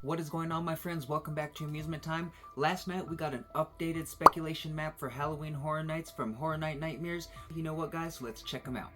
What is going on, my friends? Welcome back to Amusement Time. Last night we got an updated speculation map for Halloween Horror Nights from Horror Night Nightmares. You know what, guys? Let's check them out.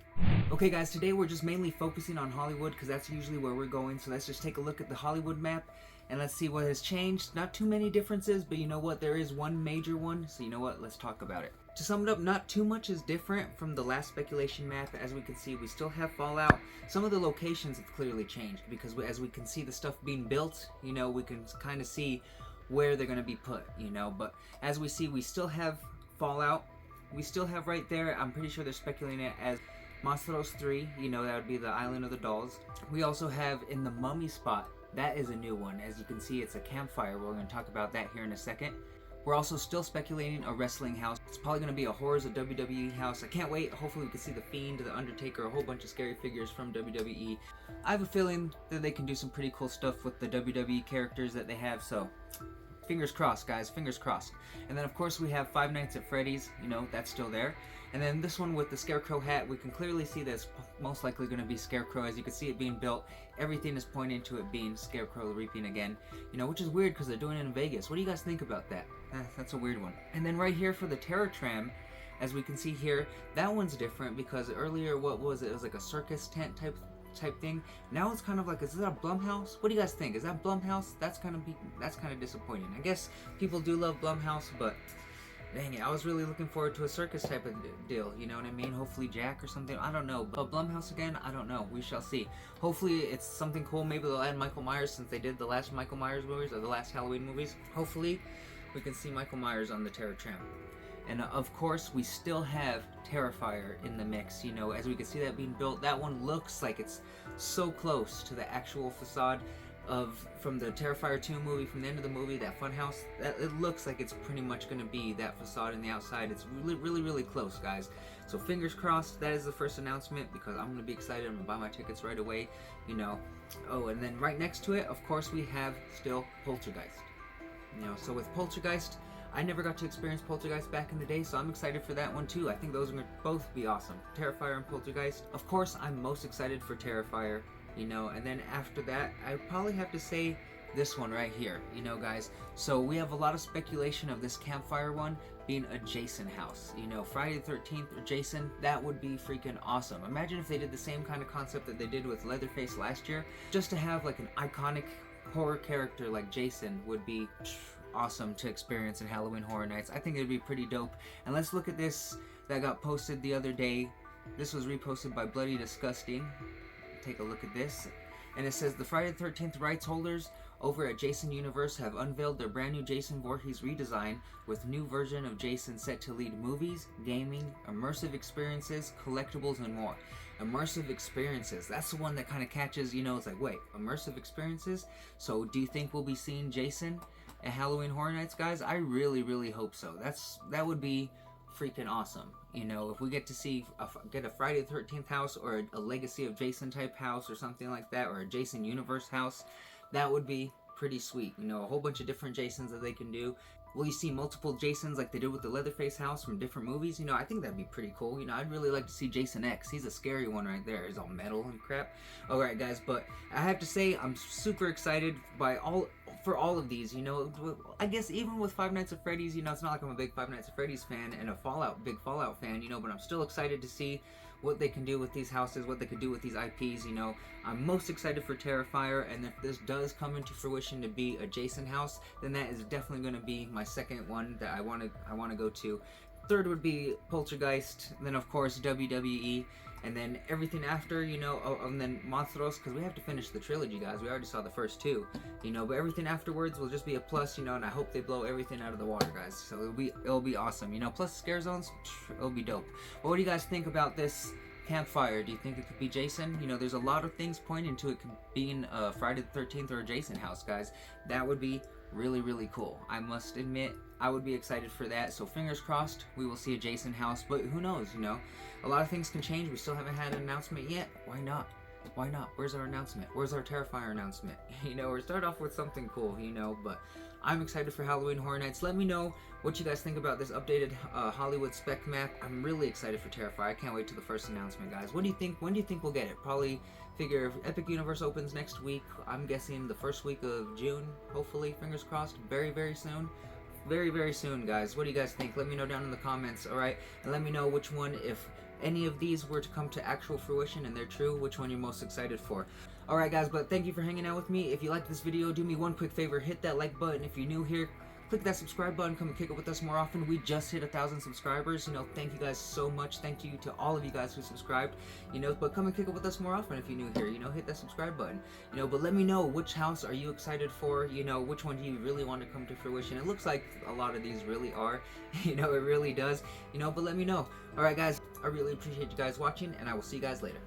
Okay guys, today we're just mainly focusing on Hollywood because that's usually where we're going. So let's just take a look at the Hollywood map and let's see what has changed. Not too many differences, but you know what? There is one major one. So you know what? Let's talk about it. To sum it up, not too much is different from the last speculation map. As we can see, we still have Fallout. Some of the locations have clearly changed because as we can see the stuff being built, you know, we can kind of see where they're going to be put, you know. But as we see, we still have Fallout. We still have right there, I'm pretty sure they're speculating it as Monstros 3, you know, that would be the Island of the Dolls. We also have in the Mummy spot, that is a new one. As you can see, it's a campfire. We're going to talk about that here in a second. We're also still speculating a wrestling house. It's probably going to be a Horrors of WWE house. I can't wait. Hopefully we can see The Fiend, The Undertaker, a whole bunch of scary figures from WWE. I have a feeling that they can do some pretty cool stuff with the WWE characters that they have, so fingers crossed, guys, fingers crossed. And then of course we have Five Nights at Freddy's, you know, that's still there. And then this one with the Scarecrow hat, we can clearly see that it's most likely going to be Scarecrow. As you can see it being built, everything is pointing to it being Scarecrow reaping again. You know, which is weird because they're doing it in Vegas. What do you guys think about that? That's a weird one. And then right here for the Terror Tram, as we can see here, that one's different because earlier, what was it? It was like a circus tent type thing. Now it's kind of like, is that a Blumhouse? What do you guys think? Is that Blumhouse? That's kind of disappointing. I guess people do love Blumhouse, but dang it, I was really looking forward to a circus type of deal, you know what I mean? Hopefully Jack or something, I don't know. But Blumhouse again, I don't know. We shall see. Hopefully it's something cool. Maybe they'll add Michael Myers since they did the last Michael Myers movies, or the last Halloween movies. Hopefully we can see Michael Myers on the Terror Tram. And of course, we still have Terrifier in the mix, you know, as we can see that being built. That one looks like it's so close to the actual facade from the Terrifier 2 movie, from the end of the movie, that funhouse. It looks like it's pretty much going to be that facade in the outside. It's really close, guys. So fingers crossed, that is the first announcement because I'm going to be excited. I'm going to buy my tickets right away, you know. Oh, and then right next to it, of course, we have still Poltergeist. You know, so with Poltergeist, I never got to experience Poltergeist back in the day, so I'm excited for that one too. I think those are going to both be awesome. Terrifier and Poltergeist. Of course, I'm most excited for Terrifier, you know, and then after that, I probably have to say this one right here, you know, guys. So we have a lot of speculation of this campfire one being a Jason house. You know, Friday the 13th or Jason, that would be freaking awesome. Imagine if they did the same kind of concept that they did with Leatherface last year. Just to have like an iconic horror character like Jason would be awesome to experience in Halloween Horror Nights. I think it'd be pretty dope. And let's look at this that got posted the other day. This was reposted by Bloody Disgusting. Take a look at this. And it says the Friday the 13th rights holders over at Jason Universe have unveiled their brand new Jason Voorhees redesign with new version of Jason set to lead movies, gaming, immersive experiences, collectibles, and more. Immersive experiences, that's the one that kind of catches, you know, it's like, wait, immersive experiences? So do you think we'll be seeing Jason at Halloween Horror Nights, guys? I really hope so. That would be freaking awesome. You know, if we get to see get a Friday the 13th house or a Legacy of Jason type house or something like that, or a Jason Universe house, that would be pretty sweet. You know, a whole bunch of different Jasons that they can do. Will you see multiple Jasons like they did with the Leatherface house from different movies? You know, I think that'd be pretty cool. You know, I'd really like to see Jason X. He's a scary one right there. He's all metal and crap. Alright guys, but I have to say I'm super excited for all of these, you know. I guess even with Five Nights at Freddy's, you know, it's not like I'm a big Five Nights at Freddy's fan and a big Fallout fan, you know, but I'm still excited to see what they can do with these houses, what they could do with these IPs, you know. I'm most excited for Terrifier, and if this does come into fruition to be a Jason house, then that is definitely going to be my second one that I want to go to. Third would be Poltergeist, then of course WWE, and then everything after, you know, and then Monstros, because we have to finish the trilogy, guys. We already saw the first two, you know, but everything afterwards will just be a plus, you know, and I hope they blow everything out of the water, guys. So it'll be awesome, you know. Plus scare zones, it'll be dope. Well, what do you guys think about this campfire? Do you think it could be Jason? You know, there's a lot of things pointing to it being a Friday the 13th or a Jason house, guys. That would be really cool. I must admit, I would be excited for that. So fingers crossed we will see a Jason house, but who knows, you know. A lot of things can change. We still haven't had an announcement yet. Why not? Why not? Where's our announcement? Where's our Terrifier announcement? You know, or start off with something cool, you know, but I'm excited for Halloween Horror Nights. Let me know what you guys think about this updated Hollywood spec map. I'm really excited for Terrifier. I can't wait till the first announcement, guys. What do you think? When do you think we'll get it? Probably figure if Epic Universe opens next week. I'm guessing the first week of June, hopefully, fingers crossed, very, very soon. Very, very soon, guys. What do you guys think? Let me know down in the comments, alright? And let me know which one, if any of these were to come to actual fruition and they're true, which one you're most excited for. Alright guys, but thank you for hanging out with me. If you liked this video, do me one quick favor, hit that like button. If you're new here, click that subscribe button, come and kick it with us more often. We just hit 1,000 subscribers, you know, thank you guys so much. Thank you to all of you guys who subscribed, you know, but come and kick it with us more often if you're new here, you know, hit that subscribe button, you know, but let me know which house are you excited for, you know, which one do you really want to come to fruition. It looks like a lot of these really are, you know, it really does, you know, but let me know. Alright guys, I really appreciate you guys watching, and I will see you guys later.